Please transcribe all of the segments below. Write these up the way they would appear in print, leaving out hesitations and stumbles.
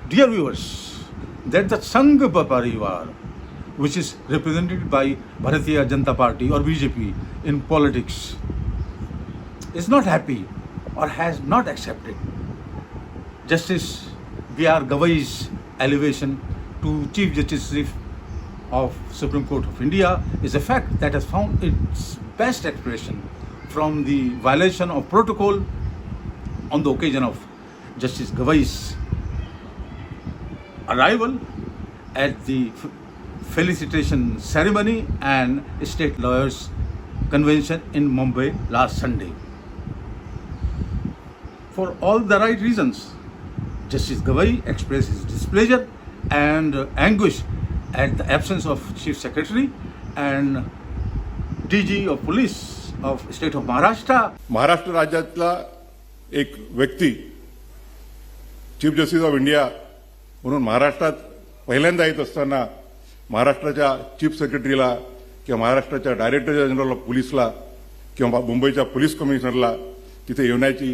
Dear viewers, that the Sangh Parivar, which is represented by Bharatiya Janata Party or BJP in politics, is not happy or has not accepted Justice B.R. Gavai's elevation to Chief Justice of Supreme Court of India is a fact that has found its best expression from the violation of protocol on the occasion of Justice Gavai's arrival at the felicitation ceremony and state lawyers convention in Mumbai last Sunday. For all the right reasons, Justice Gavai expressed his displeasure and anguish at the absence of Chief Secretary and DG of Police of State of Maharashtra. Maharashtra राज्यातला एक व्यक्ती chief justice of India म्हणून महाराष्ट्रात पहिल्यांदा येत असताना महाराष्ट्राच्या chief सेक्रेटरीला किंवा महाराष्ट्राच्या डायरेक्टर जनरल ऑफ पोलीसला किंवा मुंबईच्या पोलीस कमिशनरला तिथे येण्याची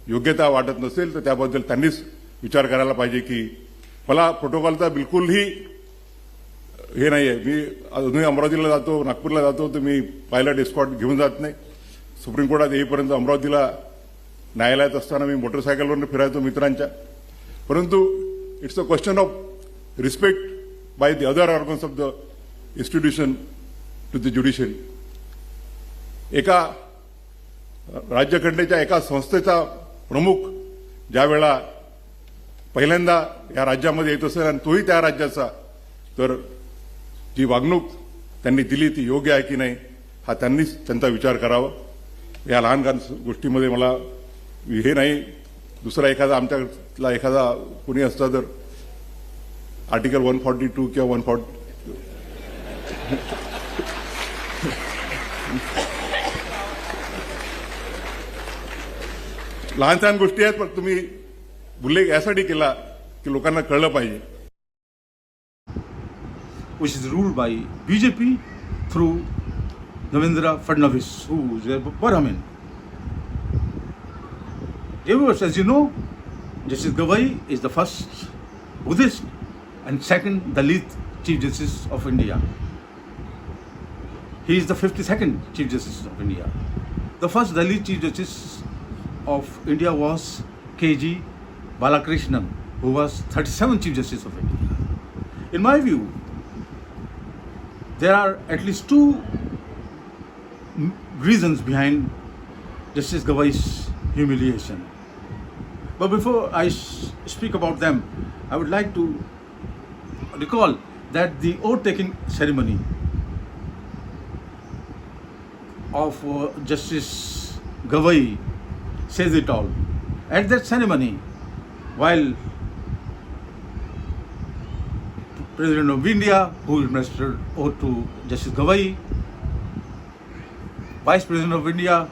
योग्यता वाटत नसेल तर त्याबद्दल त्यांनीच विचार करायला पाहिजे की मला प्रोटोकॉलचा बिलकुलही हे नाहीये. मी अजूनही अमरावतीला जातो, नागपूरला जातो तर मी पायलट एस्कॉर्ट घेऊन जात नाही. सुप्रीम कोर्टात येईपर्यंत अमरावतीला न्यायालयात असताना मी मोटरसायकलवरून फिरायचो मित्रांच्या. परंतु it's a question of respect by the other organs of the institution to the judiciary. एका राज्यघटनेच्या एका संस्थेचा प्रमुख ज्या वेळा पहिल्यांदा या राज्यामध्ये येत असेल आणि तोही त्या राज्याचा, तर जी वागणूक त्यांनी दिली ती योग्य आहे की नाही हा त्यांनीच त्यांचा विचार करावा. या लहान गोष्टीमध्ये मला हे नाही, दुसरा एखादा आमच्यातला एखादा कोणी असता तर आर्टिकल 142 किंवा 140 लहान सहान गोष्टी आहेत, पण तुम्ही उल्लेख यासाठी केला की लोकांना कळलं पाहिजे. Which is ruled by BJP through Devendra Fadnavis, who is a Brahmin. Viewers, as you know, Justice Gavai is the first Buddhist and second Dalit Chief Justice of India. He is the 52nd Chief Justice of India. The first Dalit Chief Justice of India was K.G. Balakrishnan, who was 37th Chief Justice of India. In my view, there are at least two reasons behind Justice Gavai's humiliation. But before I speak about them, I would like to recall that the oath-taking ceremony of Justice Gavai says it all. At that ceremony, while President of India, who administered oath to Justice Gavai, Vice President of India,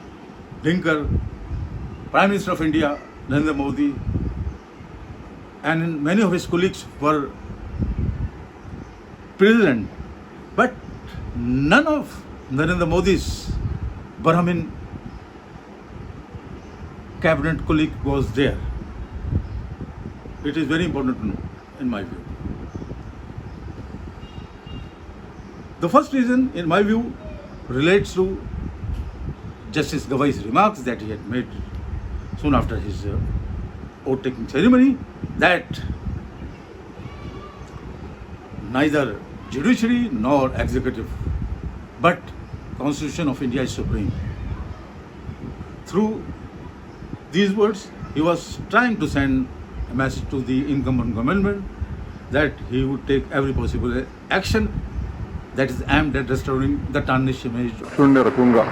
Linkar, Prime Minister of India, Narendra Modi, and many of his colleagues were present, but none of Narendra Modi's Brahmin cabinet colleague was there. It is very important to know, in my view. The first reason, in my view, relates to Justice Gavai's remarks that he had made soon after his oath-taking ceremony, that neither judiciary nor executive, but Constitution of India is supreme. Through these words, he was trying to send a message to the incumbent government that he would take every possible action that is aimed at restoring the tarnished image. शून्य रखूंगा.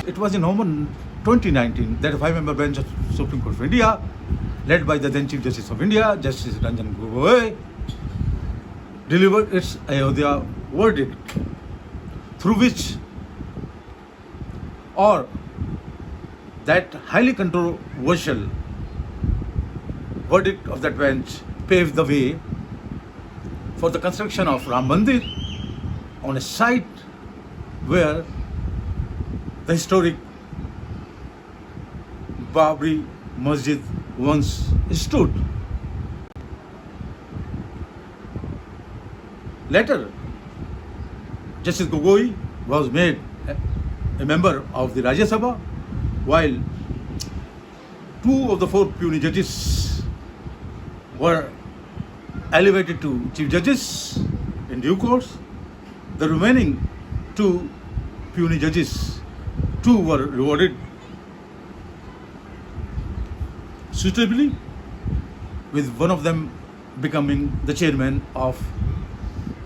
It was in November 2019 that a five-member bench of Supreme Court of India, led by the then Chief Justice of India, Justice Ranjan Gogoi, delivered its Ayodhya verdict, through which, or that highly controversial verdict of that bench paved the way for the construction of Ram Mandir on a site where the historic Babri Masjid once stood. Later, Justice Gogoi was made a member of the Rajya Sabha, while 2 of the 4 puisne judges were elevated to chief judges in due course. The remaining 2 puisne judges, 2 were rewarded suitably, with one of them becoming the chairman of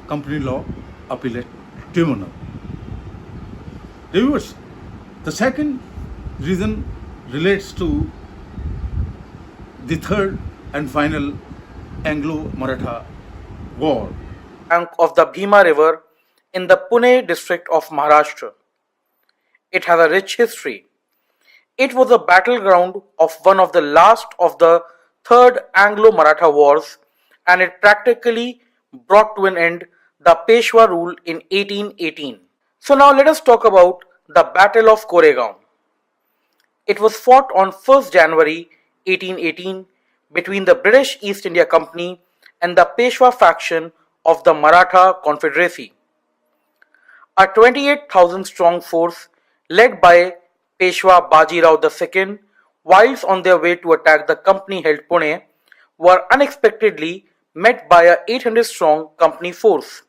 Company Law Appellate Tribunal. Reviewers, the second reason relates to the third and final Anglo-Maratha war. Bank of the Bhima River in the Pune district of Maharashtra. It has a rich history. It was a battleground of one of the last of the Third Anglo-Maratha Wars, and it practically brought to an end the Peshwa rule in 1818. So now let us talk about the Battle of Koregaon. It was fought on 1st January 1818 between the British East India Company and the Peshwa faction of the Maratha Confederacy. A 28,000 strong force led by Peshwa Bajirao II, whilst on their way to attack the company-held Pune, were unexpectedly met by a 800 strong company force.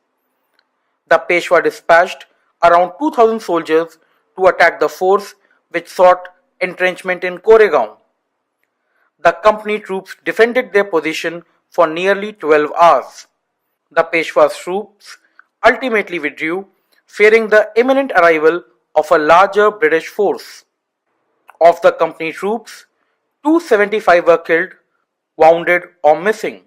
The Peshwa dispatched around 2,000 soldiers to attack the force which sought entrenchment in Koregaon. The company troops defended their position for nearly 12 hours. The Peshwa's troops ultimately withdrew, fearing the imminent arrival of a larger British force. Of the company troops, 275 were killed, wounded or missing.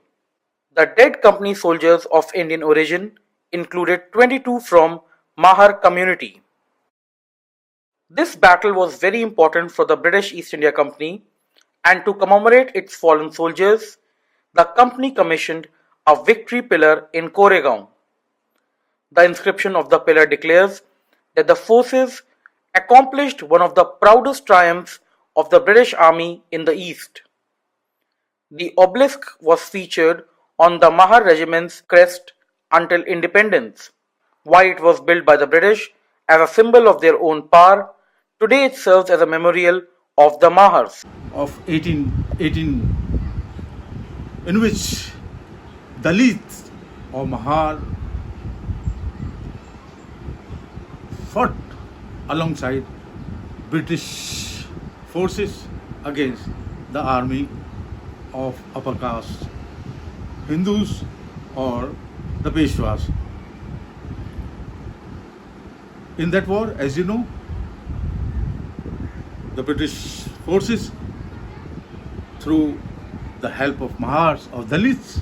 The dead company soldiers of Indian origin included 22 from Mahar community. This battle was very important for the British East India Company, and to commemorate its fallen soldiers, the company commissioned a victory pillar in Koregaon. The inscription of the pillar declares that the forces accomplished one of the proudest triumphs of the British Army in the East. The obelisk was featured on the Mahar regiment's crest until independence. While it was built by the British as a symbol of their own power, today it serves as a memorial of the Mahars. Of 1818, in which Dalits or Mahar fought alongside British forces against the army of upper caste Hindus or the Peshwas. In that war, as you know, the British forces, through the help of Mahars or Dalits,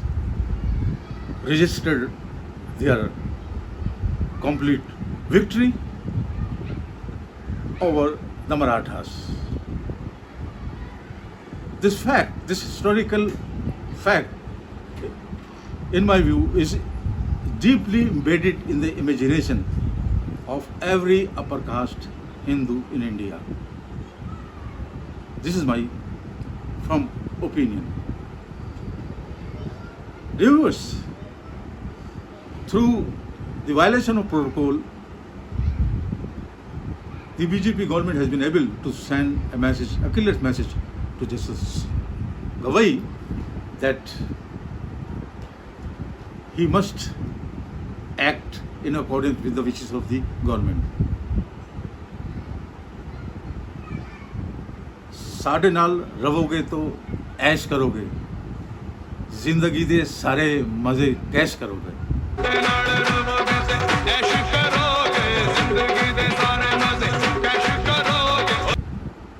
registered their complete victory over the Marathas. This fact, this historical fact, in my view, is deeply embedded in the imagination of every upper caste Hindu in India. This is my firm opinion. Reviewers, through the violation of protocol, the BJP government has been able to send a message, a clear message to Justice Gavai that he must act in accordance with the wishes of the government. साढ़े नाल रहोगे तो ऐश करोगे, जिंदगी दे सारे मजे cash करोगे.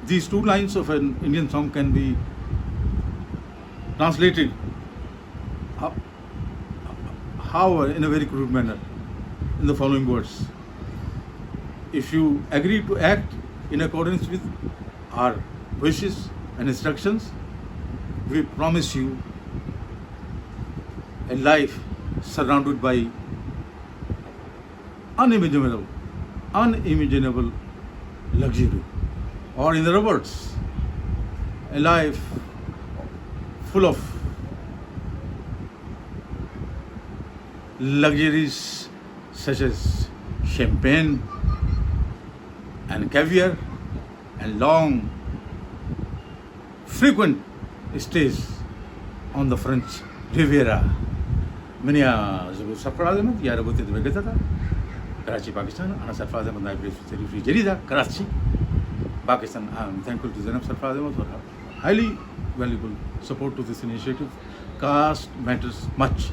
These 2 lines of an Indian song can be translated, however, in a very crude manner, in the following words: if you agree to act in accordance with our wishes and instructions, we promise you a life surrounded by unimaginable luxury, or in other words, a life full of luxuries such as champagne and caviar and long, frequent stays on the French Riviera. Меня зовут Сарфraz Ahmed, я работаю в Газета, Karachi, Pakistan. أنا Sarfraz Ahmed, نائب رئيس في جريدة Karachi, Pakistan. I'm thankful to Zainab Sarfraz Ahmed for her highly valuable support to this initiative. Caste matters much